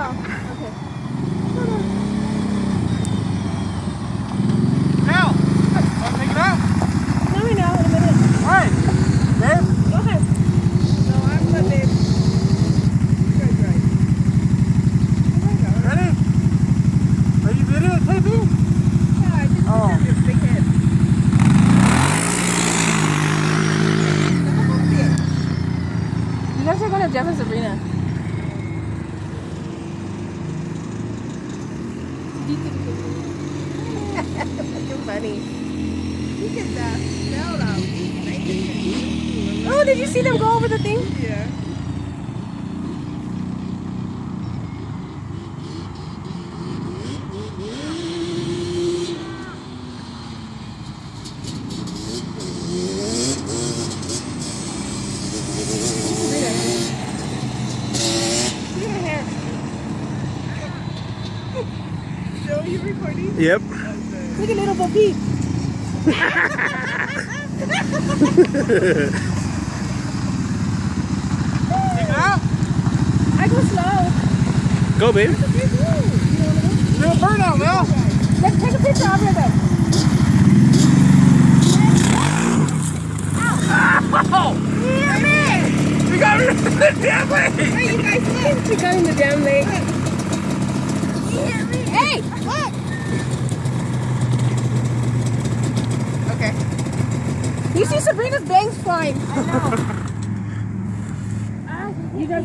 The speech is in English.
Now, want to take it out? No, we know. In a minute. All right, Dave. Go ahead. No, I'm not Dave. You guys right. Ready? Are you videotaping? Yeah, I just Oh. your big head. You guys are going to Jeff and Sabrina. You're funny. You get that smell out. Oh, did you see them go over the thing? Yeah. Look at her hair. Joe, you recording? Yep. Look at little Bo Peep. Take it out. I go slow. Go, babe. Do a burnout, Mel. Let's take a picture of her though. Oh! You got me in the damn way. Hey, you guys look. She got in the damn leg. Hey! Look. Okay. You see Sabrina's bangs flying. I know. You guys